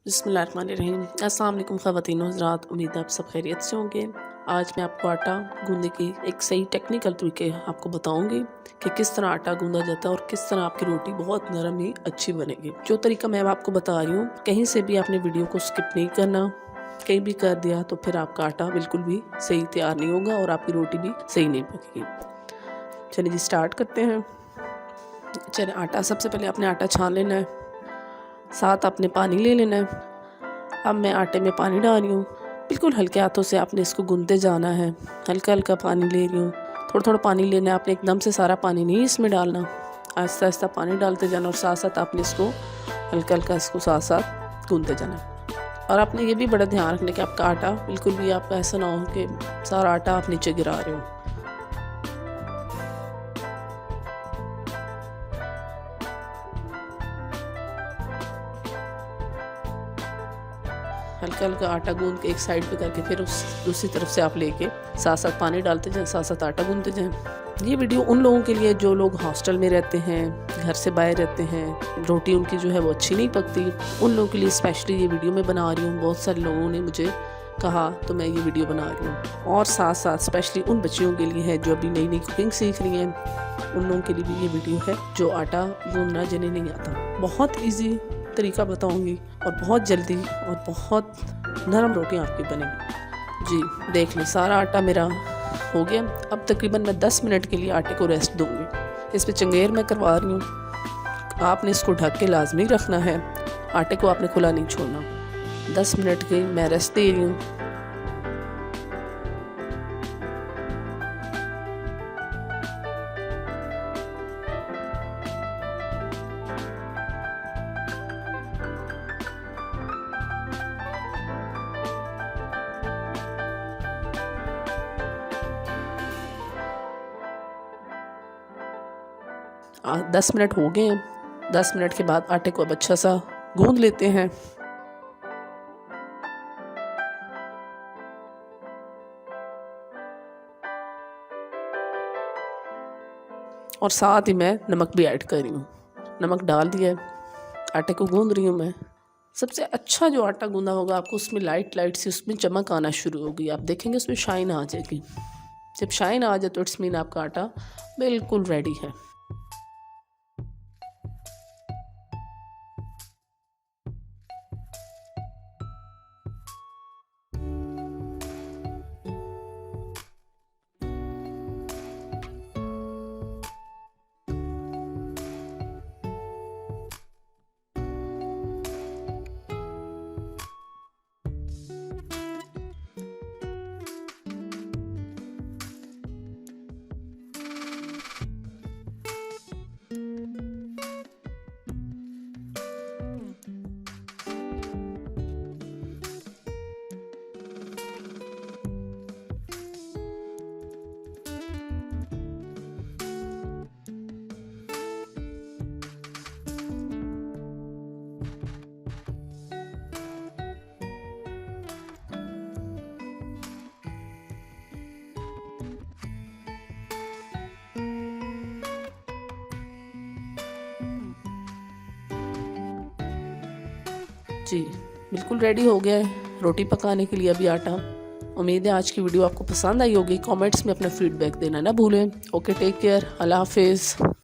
बिस्मिल्लाहिर्रहमानिर्रहीम। अस्सलाम वालेकुम ख़वातीन हज़रात, उम्मीद है आप सब खैरियत से होंगे। आज मैं आपको आटा गूंदने की एक सही टेक्निकल तरीके आपको बताऊंगी कि किस तरह आटा गूंदा जाता है और किस तरह आपकी रोटी बहुत नरम ही अच्छी बनेगी। जो तरीका मैं आपको बता रही हूँ, कहीं से भी आपने वीडियो को स्किप नहीं करना। कहीं भी कर दिया तो फिर आपका आटा बिल्कुल भी सही तैयार नहीं होगा और आपकी रोटी भी सही नहीं पकेगी। चलिए जी स्टार्ट करते हैं। चलिए आटा, सबसे पहले आपने आटा छान लेना है, साथ आपने पानी ले लेना है। अब मैं आटे में पानी डाल रही हूँ, बिल्कुल हल्के हाथों से आपने इसको गूंदते जाना है। हल्का हल्का पानी ले रही हूँ, थोड़ा थोड़ा पानी लेना है। आपने एकदम से सारा पानी नहीं इसमें डालना, आहिस्ता आहिस्ता पानी डालते जाना और साथ साथ आपने इसको हल्का हल्का इसको साथ साथ गूंदते जाना है। और आपने ये भी बड़ा ध्यान रखना कि आपका आटा बिल्कुल भी आपका ऐसा ना हो कि सारा आटा आप नीचे गिरा रहे हो। हल्का हल्का आटा गूंद के एक साइड पे करके फिर उस दूसरी तरफ से आप लेके साथ साथ पानी डालते जाएं, साथ साथ आटा गूंदते जाएं। ये वीडियो उन लोगों के लिए जो लोग हॉस्टल में रहते हैं, घर से बाहर रहते हैं, रोटी उनकी जो है वो अच्छी नहीं पकती, उन लोगों के लिए स्पेशली ये वीडियो मैं बना रही हूँ। बहुत सारे लोगों ने मुझे कहा तो मैं ये वीडियो बना रही हूँ। और साथ साथ स्पेशली उन बच्चियों के लिए है जो अभी नई नई कुकिंग सीख रही हैं, उन लोगों के लिए भी ये वीडियो है जो आटा गूंदना जिन्हें नहीं आता। बहुत ईजी तरीका बताऊंगी और बहुत जल्दी और बहुत नरम रोटियां आपकी बनेंगी। जी देख लें, सारा आटा मेरा हो गया। अब तकरीबन मैं 10 मिनट के लिए आटे को रेस्ट दूंगी। इस पे चंगेर मैं करवा रही हूँ। आपने इसको ढक के लाजमी रखना है, आटे को आपने खुला नहीं छोड़ना। 10 मिनट के मैं रेस्ट दे रही हूँ। 10 मिनट हो गए हैं। 10 मिनट के बाद आटे को अब अच्छा सा गूंद लेते हैं। और साथ ही मैं नमक भी ऐड कर रही हूँ। नमक डाल दिया, आटे को गूंद रही हूँ मैं। सबसे अच्छा जो आटा गूंदा होगा आपको उसमें लाइट लाइट सी उसमें चमक आना शुरू होगी। आप देखेंगे उसमें शाइन आ जाएगी। जब शाइन आ जाए तो इट्स मीन आपका आटा बिल्कुल रेडी है। जी बिल्कुल रेडी हो गया है रोटी पकाने के लिए अभी आटा। उम्मीद है आज की वीडियो आपको पसंद आई होगी। कमेंट्स में अपना फीडबैक देना ना भूलें। ओके, टेक केयर, अल्लाह हाफिज़।